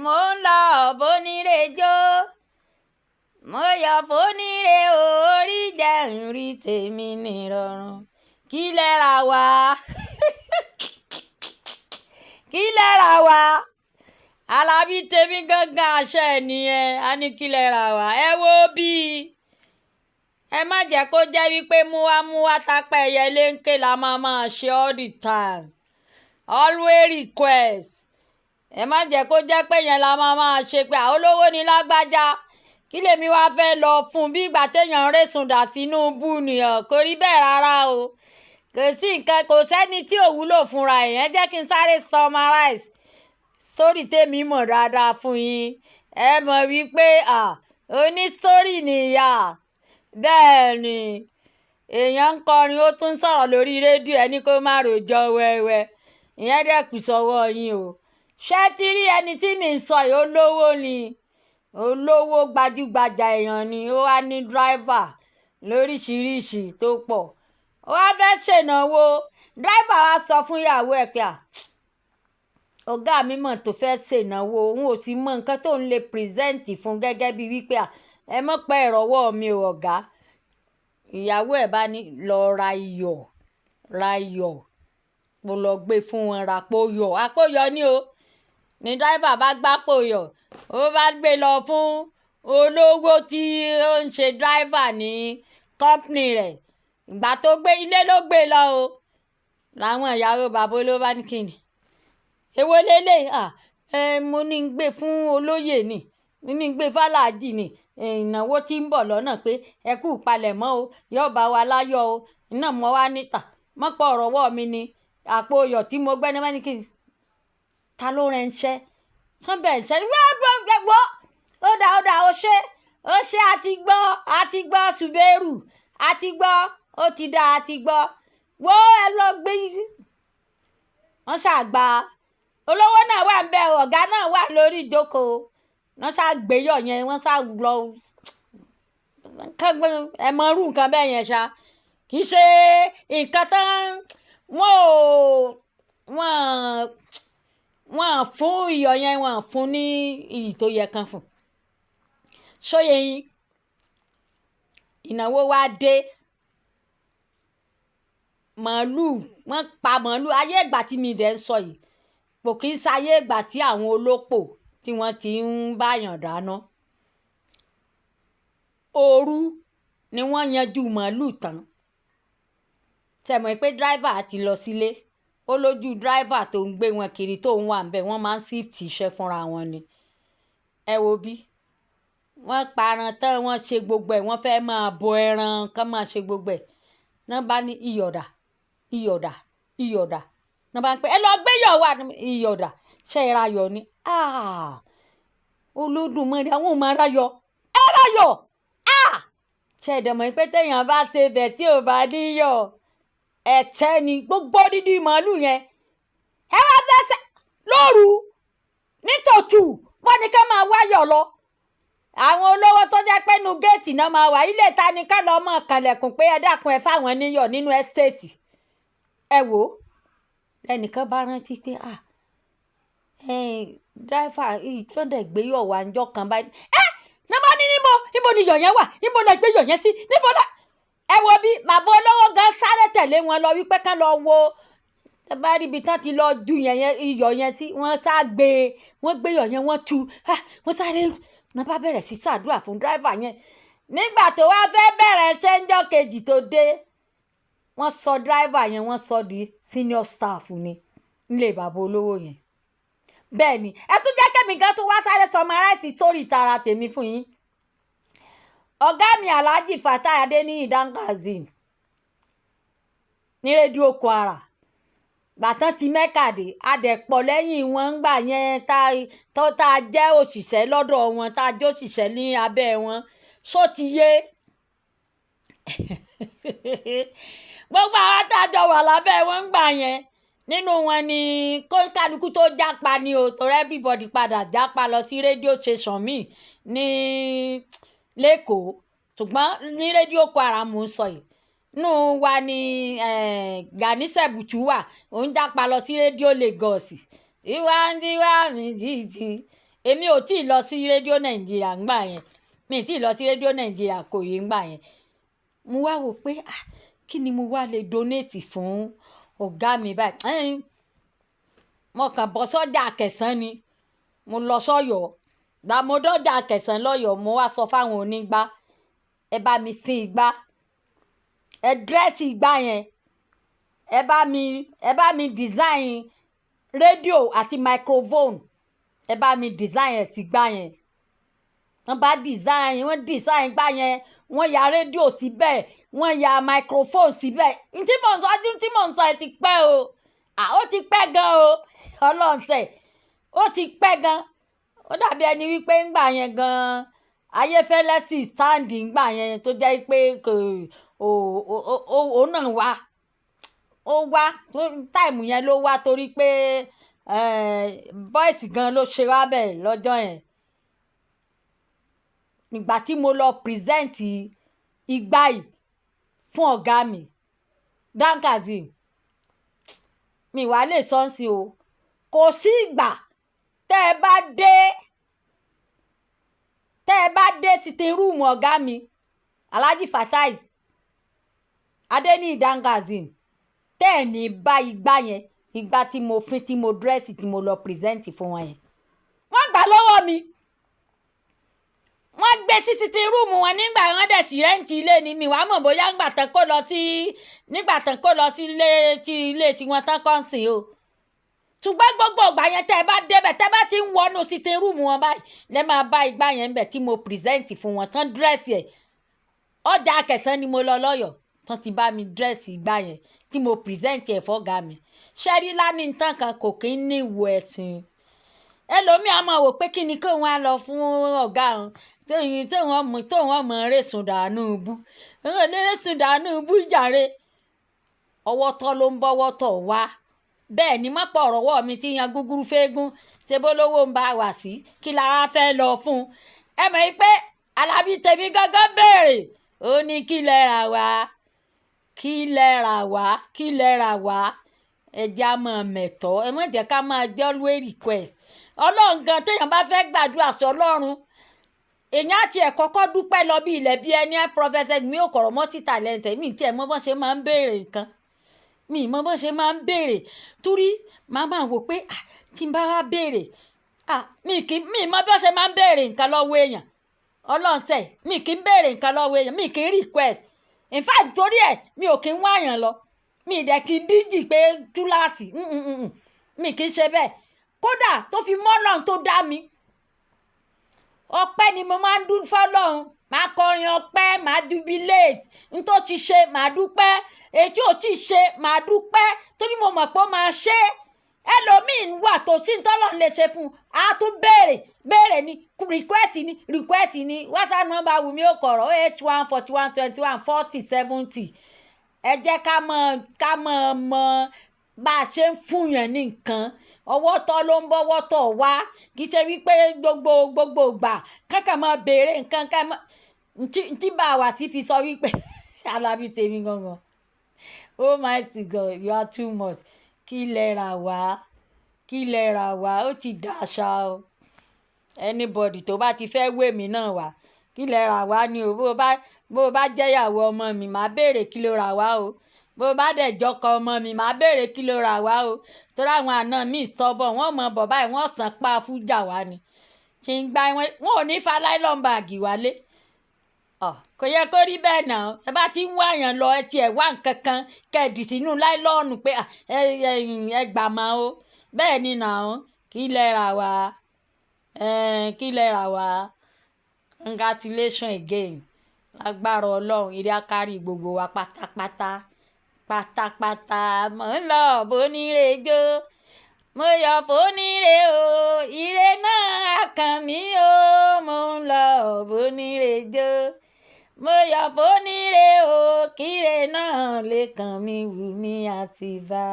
mo ń lọ bóníre jó mo yọ̀ fóníre orí jẹ́ ń rí tèmi nírọ̀rùn Kilera wá Kilera wá alabi temi gangan àṣẹ nìyẹn a ní Kilera wá ẹ wo bí ẹ má jẹ́ kó jẹ́ wípé múwámúwá tápá ẹyẹ léńké la máa ṣe all the time always request ẹ má jẹ́ kó jẹ́ pé yẹn la máa ṣe pé àwọn olówó ni lágbájá kí lèmi wá fẹ́ lọ fún bí ìgbà téèyàn ń rèsùn dà sínú bú nìyàn kò rí bẹ́ẹ̀ rárá o kò sí nǹkan kò sẹ́ni tí ò wúlò fúnra ẹ̀ jẹ́ kí n sáré summarize sórí tèmi mọ̀ dáadáa fún yín ẹ mọ̀ wípé onísórì nìyà bẹ́ẹ̀ ni èèyàn ń kọrin ó tún sọ̀rọ̀ lórí rédíò ẹni kó má rojọ́ wẹ́wẹ́ ìyẹn dẹ̀ kù sọ́wọ́ yín o ṣé ti rí ẹni tí mi ń sọ yìí olówó ni olówó gbajúgbajà èèyàn ni ó wá ní dráìvà lóríṣiríṣi tó pọ̀ ó wá fẹ́ ṣènáwó dráìvà wa sọ fún ìyàwó ẹ̀ pé ọ̀gá mi mọ̀ tó fẹ́ ṣènáwó òun ò ti mọ nǹkan tó ń lè pírẹ́sẹ̀ǹtì fún gẹ́gẹ́ bíi wípé ẹ mọ̀ pé ìrọ̀wọ́ mi ò ọ̀gá ìyàwó ẹ̀ bá ní lọ ra iyọ̀ mo lọ gbé fún wọn ra àpòyọ̀ ni o ní dráìvà bá gbápò yọ̀ ó bá gbé lọ fún olówó tí ó ń ṣe dráìvà ní kọ́ńpìnì rẹ̀ ìgbà tó gbé ilé ló gbé lọ o làwọn ìyàwó bàbá olówó bá ní kíni èwo lélẹ̀ mo ní gbé fún olóyè ni mo ní gbé fàlàjì ni ìnáwó tí ń bọ̀ lọ́nà pé ẹ kú palẹ̀mọ́ o yóò bá wa láyọ̀ o iná mọ́ wá níta mọ́pọ̀ ọ̀rọ̀ wọ́ mi ni àpò iyọ̀ tí mo gbẹ́ ní wọ́n ní kí ta ló rẹ̀ ń ṣẹ́ sọ́bẹ̀ ń ṣẹ́ wọ́ ó dà ó ṣe àti gbọ́ ṣùbẹ́rù àti gbọ́ ó ti dá àti gbọ́ wo ẹ lọ gbé wọ́n ṣàgbà olówó náà wà ń bẹ ọ̀gá náà wà lórí ìjókòó wọ́n ṣàgbéyọ̀ yẹn wọ́n ṣàlọ ẹ mọ irú nǹkan bẹ́ẹ̀ yẹn ṣá kì í ṣe nǹkan tán wọ́n fún iyọ̀ yẹn wọ́n fún ní iyì tó yẹ kan fún ṣóyè yín ìnáwó wa dé màálùú wọ́n pa màálùú ayé ìgbà tí mi dẹ̀ ń sọ yìí kò kí ń ṣayé ìgbà tí àwọn olópò tí wọ́n ti ń báyàn dáná òru ni wọ́n yanjú màálùú tán tẹ̀mọ̀ pé dráìvà ti lọ sílé ó lójú dráìvà tó ń gbé wọn kiri tó ń wà ń bẹ̀ wọ́n máa ń sífìtì iṣẹ́ fúnra wọn ni ẹ wo bí wọ́n paran tán wọ́n ṣe gbogbo ẹ̀ wọ́n fẹ́ máa bọ ẹran kán máa ṣe gbogbo ẹ̀ náà bá ní iyọ̀dà náà bá ń pẹ́ ẹ lọ gbé yọ̀ wá iyọ̀dà ṣe é rayọ̀ ni Olódùmarè àwọn ò máa rayọ̀ ẹ rayọ̀ ṣe ìdẹ̀mọ̀ pé téèyàn bá ṣe bẹ̀ tí ò bá níyọ̀ ẹ̀ṣẹ̀ ni gbogbo dídí màálù yẹn ẹ wá fẹsẹ̀ lóru nítòtù wọ́n ní ká máa wáyọ̀ lọ àwọn olówó tó jẹ́ pé nu géètì náà máa wà ilé ta ni ká lọ́ọ́ mọ̀ kànlẹ̀kùn pé ẹ dákun ẹ fáwọn níyọ̀ nínú ẹ́stéètì ẹ wò ó ẹnìkan bá rántí pé dráìfà tó dẹ̀ gbé yọ̀ wá ńjọ́ kan báyìí náà bá ní níbo ni yọ̀ yẹn wà níbo la gbé yọ̀ yẹn sí níbo la ẹ wo bí bàbá olówó gan sáré tẹ̀lé wọn lọ wípé ká lọ wo ẹ bá rí ibi tán ti lọ ju iyọ̀ yẹn sí wọ́n gbé yọ̀ yẹn wọ́n tú wọ́n sáré náà bá bẹ̀rẹ̀ sí ṣàdúrà fún dráìvà yẹn nígbà tó wá fẹ́ bẹ̀rẹ̀ ṣẹ́ńjọ́ kejì tó dé wọ́n sọ dráìvà yẹn wọ́n sọ di senior staff ni nílé bàbá olówó yẹn bẹ́ẹ̀ ni ẹ tún jẹ́ kẹ́mi gan tún wá sáré summarize sórí ìtara tèmi fún yín ọ̀gá mi Alhaji Fatai Adeniyi Dangazim ní rédíò Kwara gbàtán ti mẹ́kàdé adẹ̀pọ̀ lẹ́yìn wọn ń gbà yẹn tá a jẹ́ òṣìṣẹ́ lọ́dọ̀ wọn tá a jẹ́ òṣìṣẹ́ ní abẹ́ wọn ṣó ti yé gbogbo àwọn tá a jọ wà lábẹ́ wọn ń gbà yẹn nínú wọn ni kóńkálukú tó jápa ni o torí everybody padà jápa lọ sí rédíò station míì ní lẹ́kọ̀ọ́ ṣùgbọ́n ní rédíò Kwara mò ń sọ yìí nù wa ni Gani Sebutu wà òun jápa lọ sí rédíò Lagos tiwantiwa mi títí èmi ò tí ì lọ sí rédíò nàìjíríà ńgbà yẹn mi ì tí ì lọ sí rédíò nàìjíríà kò yé ńgbà yẹn mo wá wò pé kí ni mo wá lè donate fún ọ̀gá mi báyìí mo kàn bọ́ sọ́jà Akẹ̀sán ni mo lọ sọ́yọ́ gbà mo dọ́jà Akẹ̀sán lọ́yọ́ mo wá sọ fáwọn onígbá ẹ bá mi fin igbá ẹ dírẹ́sì igbá yẹn ẹ bá mi design rédíò àti microphone ẹ bá mi design ẹ̀ sí igbá yẹn wọ́n design igbá yẹn wọ́n ya rédíò síbẹ̀ wọ́n ya microphone síbẹ̀ tí mò ń sọ ẹ ti pẹ́ o ó ti pẹ́ gan o ọlọ́ọ̀sẹ̀ ó ti pẹ́ gan ó dàbí ẹni wípé ńgbà yẹn gan Ayéfẹ́lẹ́ sì sáǹdì ńgbà yẹn tó jẹ́ pé ó náà wá ó wá táìmù yẹn ló wá torí pé bọ́ìsì gan ló ṣe wá bẹ́ẹ̀ lọ́jọ́ yẹn nígbà tí mo lọ pírẹ́sẹ̀ǹtì igbá yìí fún ọ̀gá mi Dankazeem mi wàá lè sọ́nsì o kò sí ìgbà tẹ́ ẹ bá dé sitting room ọ̀gá mi Alhaji Fatai Adeniyi Dankazeem tẹ́ ẹ̀ ní bá igbá yẹn igbá tí mo fin tí mo dírẹ́sì tí mo lọ pírẹ́sẹ̀ǹtì fún wọn yẹn wọ́n gbà lọ́wọ́ mi wọ́n gbé sí sitting room wọn nígbà wọn dẹ̀ sí rẹ́ǹtì ilé ni mi wàá mọ̀ bóyá nígbà tán kó lọ sí ilé tí wọ́n tán kọ́ ń sìn o ṣùgbọ́n gbogbo ìgbà yẹn tẹ́ ẹ bá débẹ̀ tẹ́ bá ti ń wọnú sitting room wọn báyìí lẹ́ máa bá igbá yẹn ń bẹ̀ tí mo pírẹ́sẹ̀ǹtì fún wọn tán dírẹ́sì ẹ̀ ọjà Akẹ̀sán ni mo lọ lọ́yọ̀ọ́ tán ti bá mi dírẹ́sì igbá yẹn tí mo pírẹ́sẹ̀ǹtì ẹ̀ fọ́gá mi ṣẹ́rí lání nǹkan kan kò kí ń ní ìwò ẹ̀sìn ẹlòmíì á máa wò pé kí ni kí wọ́n á lọ fún ọ̀gá òun tóun ọmọ rẹ̀sùn dànù bú rẹ̀sùn dànù bú jàre ọwọ́ tọ́ ló ń bọ́wọ́ tọ̀ wá bẹ́ẹ̀ ni mọ́pọ̀ ọ̀rọ̀wọ́ mi ti yan gúgúrú fẹ́gún ṣe bó lówó ń bá wà sí kí la wá fẹ́ lọ fún ẹ mọ̀ pé Alábí tèmi gángan béèrè ó ní kí lẹ rà wá ẹja máa mẹ̀tọ́ ẹ má jẹ́ ká máa jẹ́ always request ọlọ́run gan téèyàn bá fẹ́ gbàdúrà sí ọlọ́run èèyàn àti ẹ̀ kọ́kọ́ dúpẹ́ lọ bí ilẹ̀ bí ẹni prophet mi ò kọ̀rọ̀ mọ́tì talent mi tí ẹ̀ mọ́ bọ́n ṣe máa ń béèrè nǹkan mi mọ́ bọ́n ṣe máa ń béèrè torí màá máa wò pé tí n bá wá béèrè mi mọ́ bọ́n ṣe máa ń béèrè nǹkan lọ́wọ́ èèyàn ọlọ́run sẹ̀ mi kì í béèrè nǹkan lọ́wọ́ èèyàn mi kì í request in fact torí ẹ̀ mi ò kí ń wáyàn lọ mi dẹ̀ kí n díjì pé túláàsì mi kì í ṣe bẹ́ẹ̀ kódà tó fi mọ́lọ́run tó dá mi ọpẹ́ ni mo máa ń dún fọ́lọ́run máa kọrin ọpẹ́ máa jubilate n tó ti ṣe máa dúpẹ́ èyí tí ò tí ì ṣe máa dúpẹ́ torí mo mọ̀ pé ó máa ṣe ẹlòmíín wà tó sí ní tọ́lọ́run lè ṣe fún un á tún béèrè ni request ni WhatsApp number Wùmí Òkọ̀rọ̀ 08141214070 ẹ jẹ́ ká mọ̀ bá a ṣe ń fúnyàn ní nǹkan ọwọ́ tọ́ ló ń bọ́wọ́ tọ̀ wá kì í ṣe wípé gbogbo ìgbà kankan máa béèrè nǹkan ká mọ́ ntí bá a wà sí fi sọ wípé Alábí tèmi gangan oh my God you are too much kí lẹ rà wá ó ti dàṣà o anybody tó bá ti fẹ́ wé mi náà wá kí lẹ rà wá ni o bó bá jẹ́yàwó ọmọ mi màá béèrè kí ló rà wá o bó bá dẹ̀ jọkọ ọmọ mi màá béèrè kí ló rà wá o torí àwọn àna mi sọ́bọ̀ wọ́n mọ bọ̀ báyìí wọ́n sàn pa fújà wá ni kí n gba wọn ò ní fa nylon bag wálé kò yẹ kó rí bẹ́ẹ̀ náà ẹ bá ti ń wá àyàn lọ ẹ tiẹ̀ wá nǹkan kan kẹ́ẹ̀dì sínú láìlọ́ọ̀nù pé ẹ gbà máa o bẹ́ẹ̀ ni nà ó kí lẹ rà wá congratulations again lágbára ọlọ́run ìrẹ́ akárí gbogbo wa pátápátá mo ń lọ bóníire jó mo yọ̀ fóníire o ire náà kàn mí o mo ń lọ bóníire jó mo yọ̀ fóníire o kíre náà lè kàn mí Wùmí àti bá.